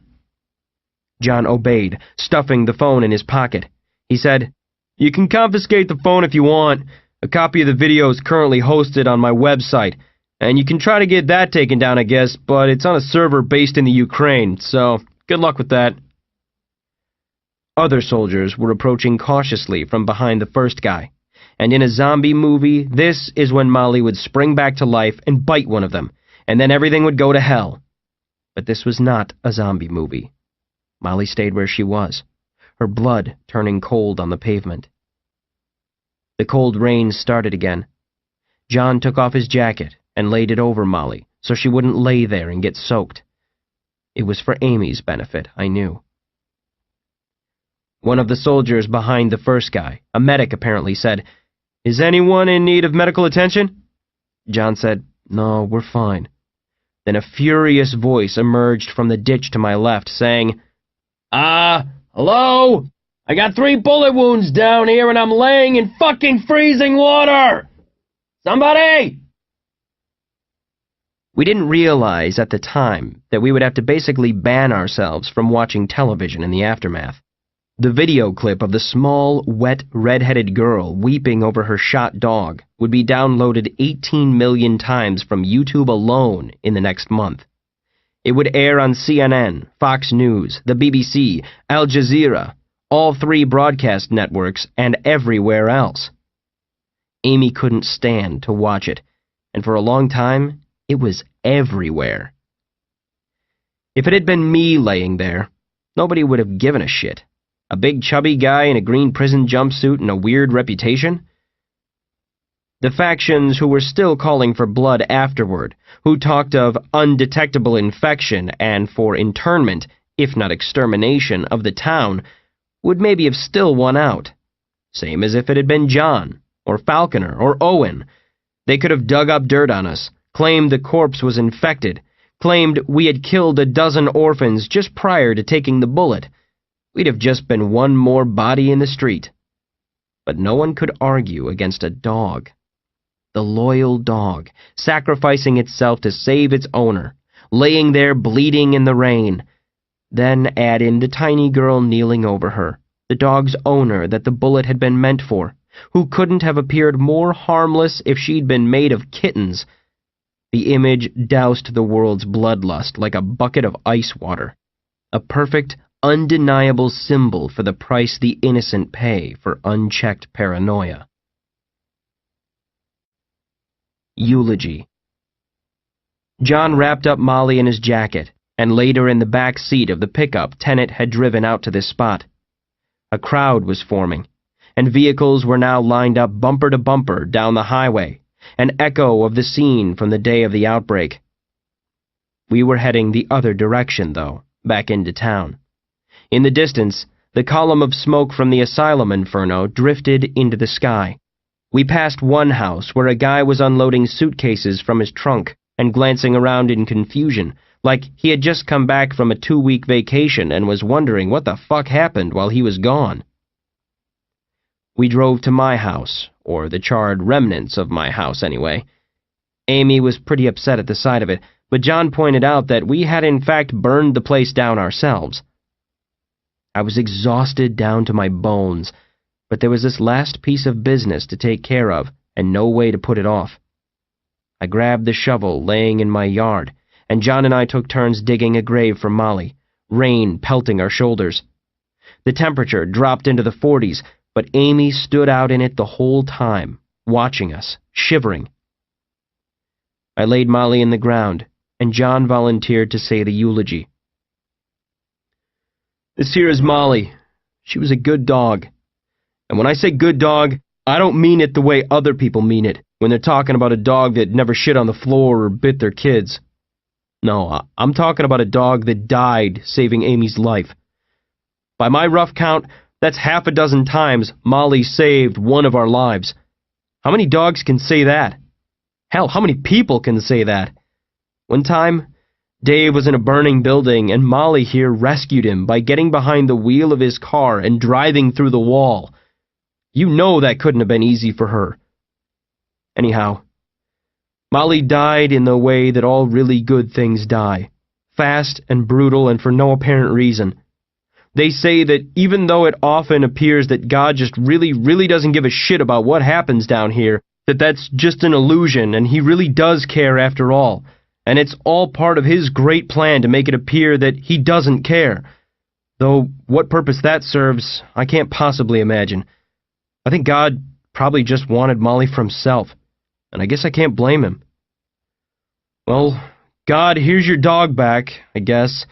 John obeyed, stuffing the phone in his pocket. He said, "You can confiscate the phone if you want. A copy of the video is currently hosted on my website, and you can try to get that taken down, I guess, but it's on a server based in the Ukraine, so good luck with that." Other soldiers were approaching cautiously from behind the first guy, and in a zombie movie, this is when Molly would spring back to life and bite one of them, and then everything would go to hell. But this was not a zombie movie. Molly stayed where she was, her blood turning cold on the pavement. The cold rain started again. John took off his jacket and laid it over Molly so she wouldn't lay there and get soaked. It was for Amy's benefit, I knew. One of the soldiers behind the first guy, a medic apparently, said, "Is anyone in need of medical attention?" John said, "No, we're fine." Then a furious voice emerged from the ditch to my left, saying, Hello? I got 3 bullet wounds down here and I'm laying in fucking freezing water! Somebody!" We didn't realize at the time that we would have to basically ban ourselves from watching television in the aftermath. The video clip of the small, wet, red-headed girl weeping over her shot dog would be downloaded 18 million times from YouTube alone in the next month. It would air on CNN, Fox News, the BBC, Al Jazeera, all 3 broadcast networks, and everywhere else. Amy couldn't stand to watch it, and for a long time, it was everywhere. If it had been me laying there, nobody would have given a shit. A big chubby guy in a green prison jumpsuit and a weird reputation? The factions who were still calling for blood afterward, who talked of undetectable infection and for internment, if not extermination, of the town, would maybe have still won out. Same as if it had been John, or Falconer, or Owen. They could have dug up dirt on us, claimed the corpse was infected, claimed we had killed a dozen orphans just prior to taking the bullet. We'd have just been one more body in the street. But no one could argue against a dog. The loyal dog, sacrificing itself to save its owner, laying there bleeding in the rain. Then add in the tiny girl kneeling over her, the dog's owner that the bullet had been meant for, who couldn't have appeared more harmless if she'd been made of kittens. The image doused the world's bloodlust like a bucket of ice water. A perfect, undeniable symbol for the price the innocent pay for unchecked paranoia. Eulogy. John wrapped up Molly in his jacket and laid her in the back seat of the pickup Tenet had driven out to this spot. A crowd was forming, and vehicles were now lined up bumper to bumper down the highway, an echo of the scene from the day of the outbreak. We were heading the other direction, though, back into town. In the distance, the column of smoke from the asylum inferno drifted into the sky. We passed one house where a guy was unloading suitcases from his trunk and glancing around in confusion, like he had just come back from a 2-week vacation and was wondering what the fuck happened while he was gone. We drove to my house, or the charred remnants of my house anyway. Amy was pretty upset at the sight of it, but John pointed out that we had in fact burned the place down ourselves. I was exhausted down to my bones, but there was this last piece of business to take care of, and no way to put it off. I grabbed the shovel laying in my yard, and John and I took turns digging a grave for Molly, rain pelting our shoulders. The temperature dropped into the 40s, but Amy stood out in it the whole time, watching us, shivering. I laid Molly in the ground, and John volunteered to say the eulogy. "This here is Molly. She was a good dog. And when I say good dog, I don't mean it the way other people mean it, when they're talking about a dog that never shit on the floor or bit their kids. No, I'm talking about a dog that died saving Amy's life. By my rough count, that's 6 times Molly saved one of our lives. How many dogs can say that? Hell, how many people can say that? One time, Dave was in a burning building, and Molly here rescued him by getting behind the wheel of his car and driving through the wall. You know that couldn't have been easy for her. Anyhow, Molly died in the way that all really good things die, fast and brutal and for no apparent reason. They say that even though it often appears that God just really doesn't give a shit about what happens down here, that's just an illusion and he really does care after all, and it's all part of his great plan to make it appear that he doesn't care. Though what purpose that serves, I can't possibly imagine. I think God probably just wanted Molly for himself, and I guess I can't blame him. Well, God, here's your dog back, I guess.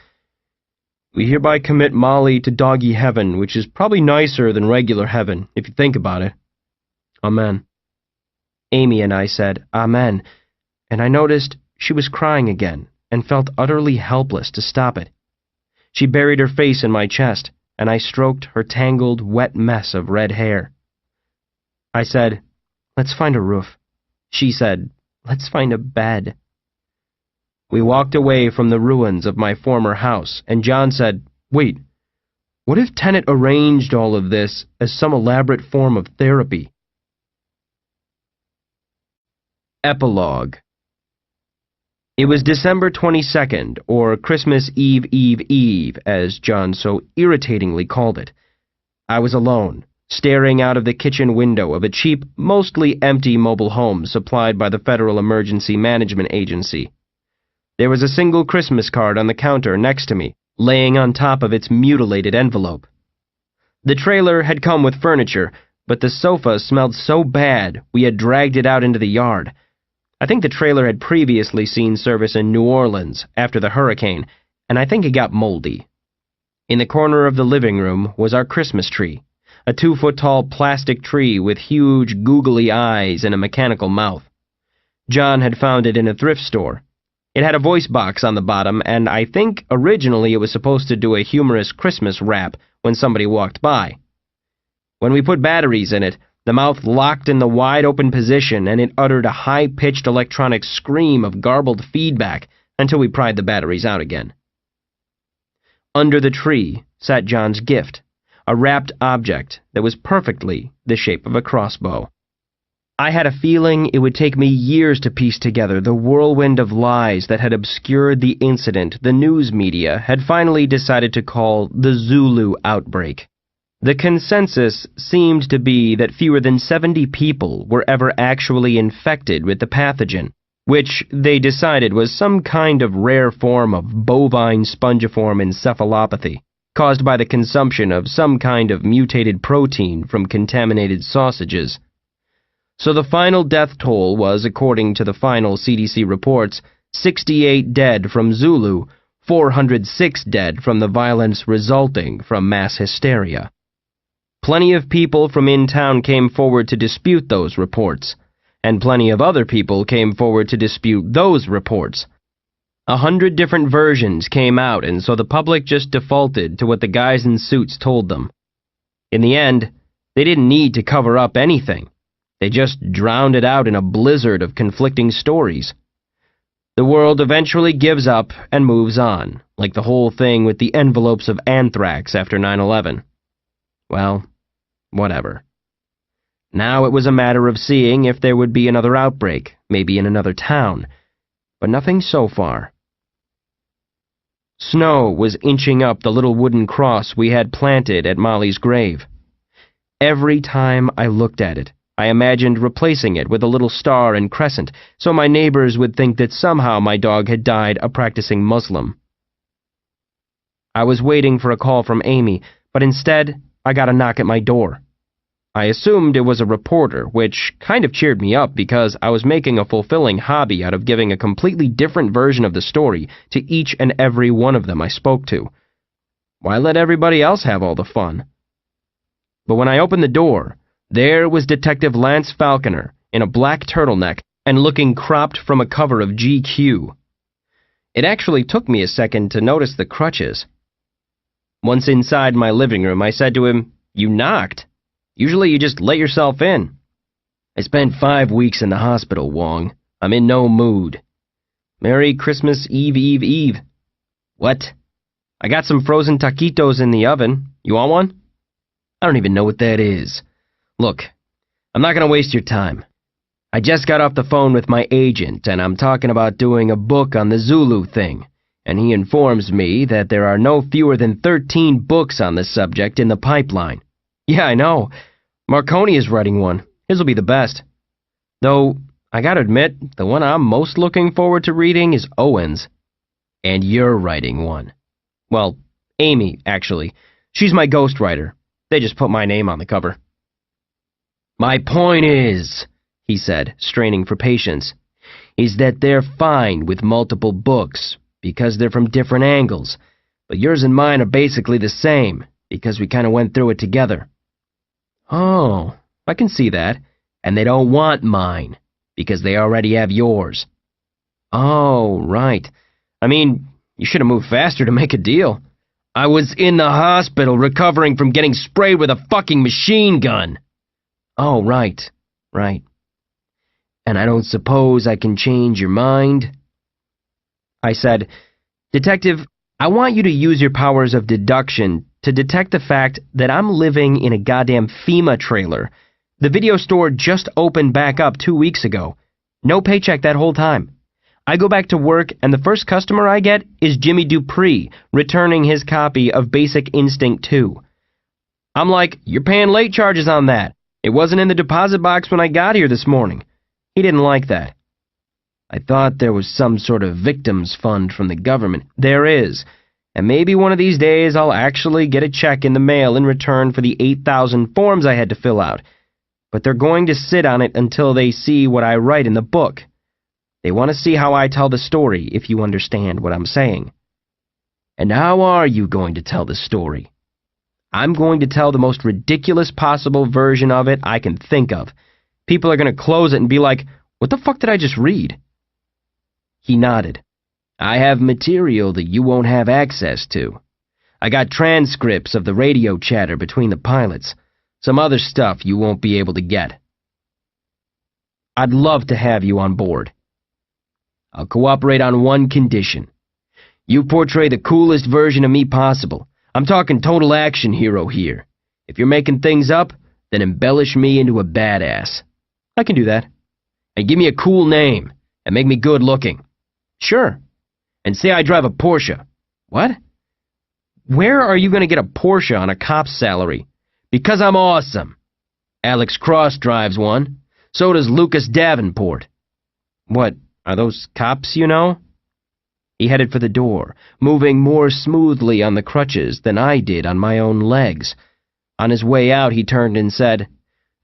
We hereby commit Molly to doggy heaven, which is probably nicer than regular heaven, if you think about it. Amen. Amy and I said, Amen, and I noticed she was crying again, and felt utterly helpless to stop it. She buried her face in my chest, and I stroked her tangled, wet mess of red hair. I said, Let's find a roof. She said, Let's find a bed. We walked away from the ruins of my former house, and John said, Wait, what if Tenet arranged all of this as some elaborate form of therapy? Epilogue. It was December 22nd, or Christmas Eve, as John so irritatingly called it. I was alone, staring out of the kitchen window of a cheap, mostly empty mobile home supplied by the Federal Emergency Management Agency. There was a single Christmas card on the counter next to me, laying on top of its mutilated envelope. The trailer had come with furniture, but the sofa smelled so bad we had dragged it out into the yard. I think the trailer had previously seen service in New Orleans after the hurricane, and I think it got moldy. In the corner of the living room was our Christmas tree, a 2-foot-tall plastic tree with huge googly eyes and a mechanical mouth. John had found it in a thrift store. It had a voice box on the bottom, and I think originally it was supposed to do a humorous Christmas rap when somebody walked by. When we put batteries in it, the mouth locked in the wide-open position, and it uttered a high-pitched electronic scream of garbled feedback until we pried the batteries out again. Under the tree sat John's gift, a wrapped object that was perfectly the shape of a crossbow. I had a feeling it would take me years to piece together the whirlwind of lies that had obscured the incident the news media had finally decided to call the Zulu outbreak. The consensus seemed to be that fewer than 70 people were ever actually infected with the pathogen, which they decided was some kind of rare form of bovine spongiform encephalopathy, caused by the consumption of some kind of mutated protein from contaminated sausages. So the final death toll was, according to the final CDC reports, 68 dead from Zulu, 406 dead from the violence resulting from mass hysteria. Plenty of people from in town came forward to dispute those reports, and plenty of other people came forward to dispute those reports. 100 different versions came out, and so the public just defaulted to what the guys in suits told them. In the end, they didn't need to cover up anything. They just drowned it out in a blizzard of conflicting stories. The world eventually gives up and moves on, like the whole thing with the envelopes of anthrax after 9/11. Well, whatever. Now it was a matter of seeing if there would be another outbreak, maybe in another town, but nothing so far. Snow was inching up the little wooden cross we had planted at Molly's grave. Every time I looked at it, I imagined replacing it with a little star and crescent, so my neighbors would think that somehow my dog had died a practicing Muslim. I was waiting for a call from Amy, but instead, I got a knock at my door. I assumed it was a reporter, which kind of cheered me up because I was making a fulfilling hobby out of giving a completely different version of the story to each and every one of them I spoke to. Why let everybody else have all the fun? But when I opened the door, there was Detective Lance Falconer in a black turtleneck and looking cropped from a cover of GQ. It actually took me a second to notice the crutches. Once inside my living room, I said to him, "You knocked. Usually you just let yourself in." "I spent 5 weeks in the hospital, Wong. I'm in no mood." "Merry Christmas Eve. "What?" "I got some frozen taquitos in the oven. You want one?" "I don't even know what that is." "Look, I'm not going to waste your time. I just got off the phone with my agent, and I'm talking about doing a book on the Zulu thing. and he informs me that there are no fewer than 13 books on the subject in the pipeline. Yeah, I know. Marconi is writing one. His will be the best. Though, I gotta admit, the one I'm most looking forward to reading is Owen's. And you're writing one. Well, Amy, actually. She's my ghostwriter. They just put my name on the cover. My point is, he said, straining for patience, is that they're fine with multiple books, because they're from different angles, but yours and mine are basically the same, because we kind of went through it together. Oh, I can see that. And they don't want mine, because they already have yours. Oh, right. I mean, you should have moved faster to make a deal. I was in the hospital recovering from getting sprayed with a fucking machine gun. Oh, right. And I don't suppose I can change your mind? I said, Detective, I want you to use your powers of deduction to detect the fact that I'm living in a goddamn FEMA trailer. The video store just opened back up 2 weeks ago. No paycheck that whole time. I go back to work, and the first customer I get is Jimmy Dupree, returning his copy of Basic Instinct 2. I'm like, you're paying late charges on that. It wasn't in the deposit box when I got here this morning. He didn't like that. I thought there was some sort of victims fund from the government. There is. And maybe one of these days I'll actually get a check in the mail in return for the 8,000 forms I had to fill out. But they're going to sit on it until they see what I write in the book. They want to see how I tell the story, if you understand what I'm saying. And how are you going to tell the story? I'm going to tell the most ridiculous possible version of it I can think of. People are going to close it and be like, what the fuck did I just read? He nodded. I have material that you won't have access to. I got transcripts of the radio chatter between the pilots. Some other stuff you won't be able to get. I'd love to have you on board. I'll cooperate on one condition. You portray the coolest version of me possible. I'm talking total action hero here. If you're making things up, then embellish me into a badass. I can do that. And give me a cool name, and make me good looking. Sure. And say I drive a Porsche. What? Where are you going to get a Porsche on a cop's salary? Because I'm awesome. Alex Cross drives one. So does Lucas Davenport. What, are those cops you know? He headed for the door, moving more smoothly on the crutches than I did on my own legs. On his way out, he turned and said,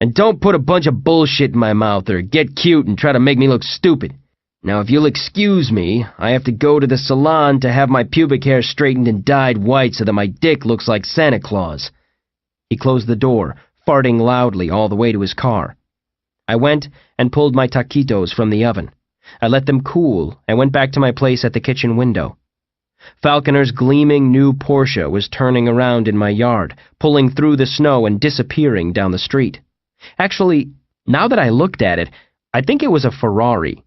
And don't put a bunch of bullshit in my mouth or get cute and try to make me look stupid. Now, if you'll excuse me, I have to go to the salon to have my pubic hair straightened and dyed white so that my dick looks like Santa Claus. He closed the door, farting loudly all the way to his car. I went and pulled my taquitos from the oven. I let them cool and went back to my place at the kitchen window. Falconer's gleaming new Porsche was turning around in my yard, pulling through the snow and disappearing down the street. Actually, now that I looked at it, I think it was a Ferrari.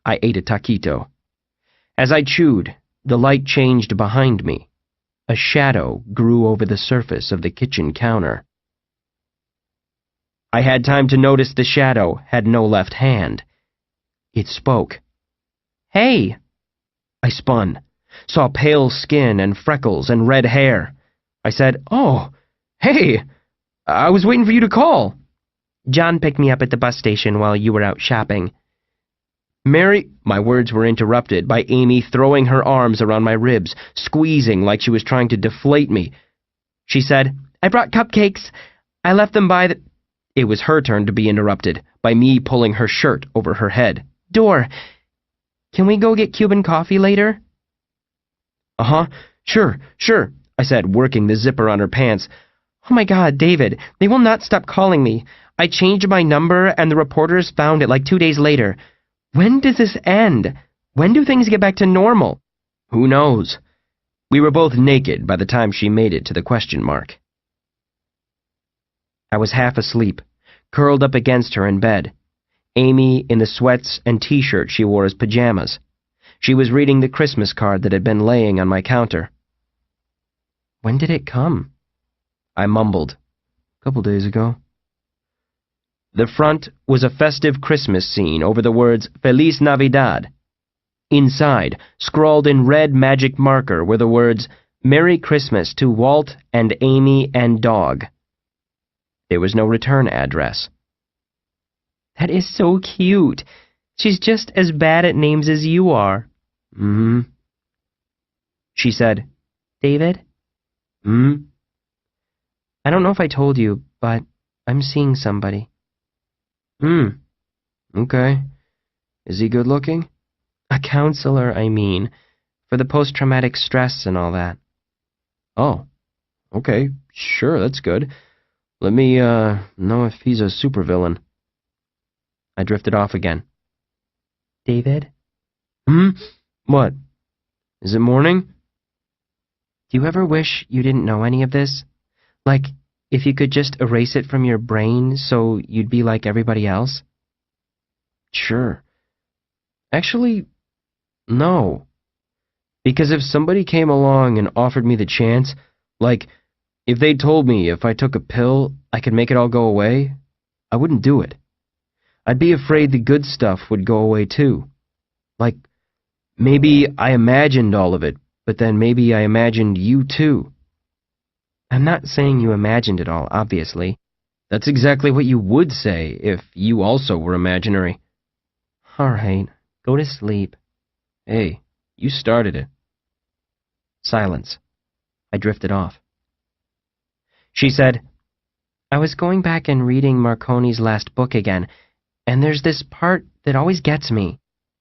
I ate a taquito. As I chewed, the light changed behind me. A shadow grew over the surface of the kitchen counter. I had time to notice the shadow had no left hand. It spoke. Hey! I spun, saw pale skin and freckles and red hair. I said, Oh, hey! I was waiting for you to call. John picked me up at the bus station while you were out shopping. Mary, my words were interrupted by Amy throwing her arms around my ribs, squeezing like she was trying to deflate me. She said, I brought cupcakes. I left them by the... It was her turn to be interrupted by me pulling her shirt over her head. Door. Can we go get Cuban coffee later? Uh-huh. Sure, I said, working the zipper on her pants. Oh my God, David, they will not stop calling me. I changed my number and the reporters found it like 2 days later. When does this end? When do things get back to normal? Who knows? We were both naked by the time she made it to the question mark. I was half asleep, curled up against her in bed. Amy in the sweats and t-shirt she wore as pajamas. She was reading the Christmas card that had been laying on my counter. When did it come? I mumbled. Couple days ago. The front was a festive Christmas scene over the words Feliz Navidad. Inside, scrawled in red magic marker, were the words, "Merry Christmas to Walt and Amy and Dog." There was no return address. "That is so cute. She's just as bad at names as you are." "Mm-hmm." She said, "David?" "Hmm?" "I don't know if I told you, but I'm seeing somebody." Okay. Is he good looking?" "A counselor, I mean, for the post-traumatic stress and all that." "Oh, okay, sure, that's good. Let me, know if he's a supervillain." I drifted off again. "David?" What? Is it morning?" "Do you ever wish you didn't know any of this? Like, if you could just erase it from your brain so you'd be like everybody else?" "Sure. Actually, no. Because if somebody came along and offered me the chance, like, if they told me if I took a pill I could make it all go away, I wouldn't do it. I'd be afraid the good stuff would go away too. Like, maybe I imagined all of it, but then maybe I imagined you too." "I'm not saying you imagined it all, obviously." "That's exactly what you would say if you also were imaginary." "All right, go to sleep." "Hey, you started it." Silence. I drifted off. She said, "I was going back and reading Marconi's last book again, and there's this part that always gets me.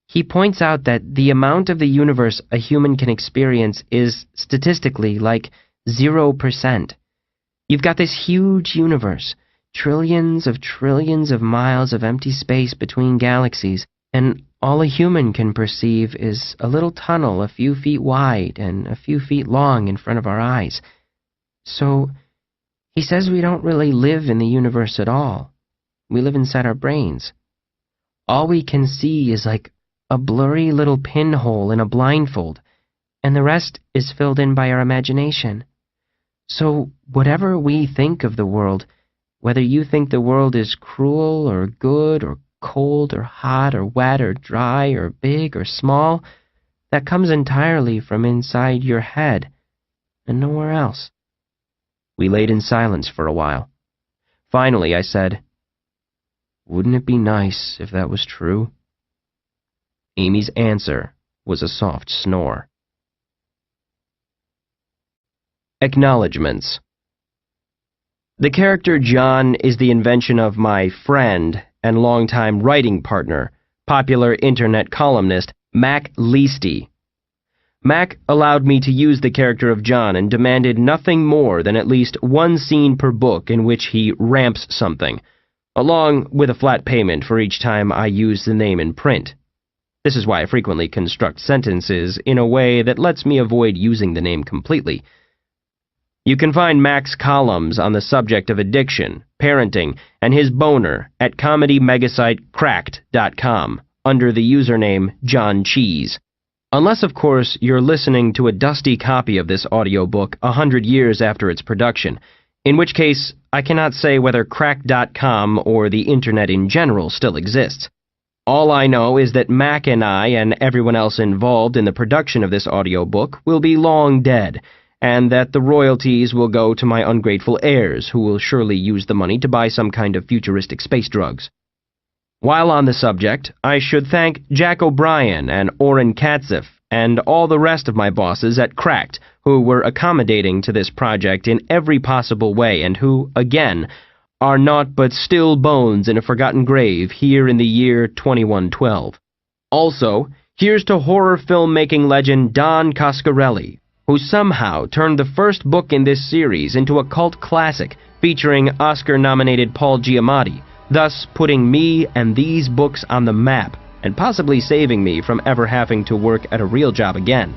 He points out that the amount of the universe a human can experience is, statistically, like 0%. You've got this huge universe, trillions of miles of empty space between galaxies, and all a human can perceive is a little tunnel a few feet wide and a few feet long in front of our eyes. So, he says we don't really live in the universe at all. We live inside our brains. All we can see is like a blurry little pinhole in a blindfold, and the rest is filled in by our imagination. So, whatever we think of the world, whether you think the world is cruel or good or cold or hot or wet or dry or big or small, that comes entirely from inside your head and nowhere else." We laid in silence for a while. Finally, I said, "Wouldn't it be nice if that was true?" Amy's answer was a soft snore. Acknowledgements. The character John is the invention of my friend and longtime writing partner, popular internet columnist Mac Leasty. Mac allowed me to use the character of John and demanded nothing more than at least one scene per book in which he ramps something, along with a flat payment for each time I use the name in print. This is why I frequently construct sentences in a way that lets me avoid using the name completely. You can find Mac's columns on the subject of addiction, parenting, and his boner at comedy megasite Cracked.com under the username John Cheese. Unless, of course, you're listening to a dusty copy of this audiobook 100 years after its production, in which case I cannot say whether Cracked.com or the internet in general still exists. All I know is that Mac and I and everyone else involved in the production of this audiobook will be long dead, and that the royalties will go to my ungrateful heirs, who will surely use the money to buy some kind of futuristic space drugs. While on the subject, I should thank Jack O'Brien and Orrin Katzif and all the rest of my bosses at Cracked, who were accommodating to this project in every possible way and who, again, are naught but still bones in a forgotten grave here in the year 2112. Also, here's to horror filmmaking legend Don Coscarelli, who somehow turned the first book in this series into a cult classic featuring Oscar-nominated Paul Giamatti, thus putting me and these books on the map and possibly saving me from ever having to work at a real job again.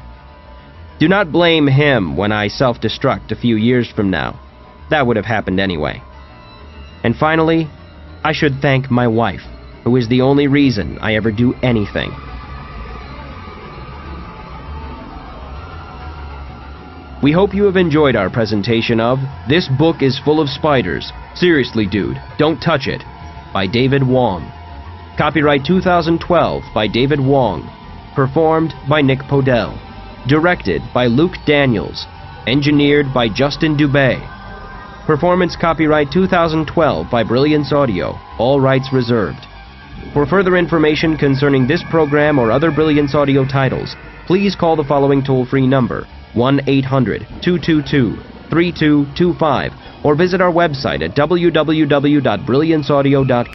Do not blame him when I self-destruct a few years from now. That would have happened anyway. And finally, I should thank my wife, who is the only reason I ever do anything. We hope you have enjoyed our presentation of This Book is Full of Spiders. Seriously, Dude, Don't Touch It, by David Wong. Copyright 2012 by David Wong. Performed by Nick Podell. Directed by Luke Daniels. Engineered by Justin Dubé. Performance copyright 2012 by Brilliance Audio. All rights reserved. For further information concerning this program or other Brilliance Audio titles, please call the following toll-free number, 1-800-222-3225, or visit our website at www.brillianceaudio.com.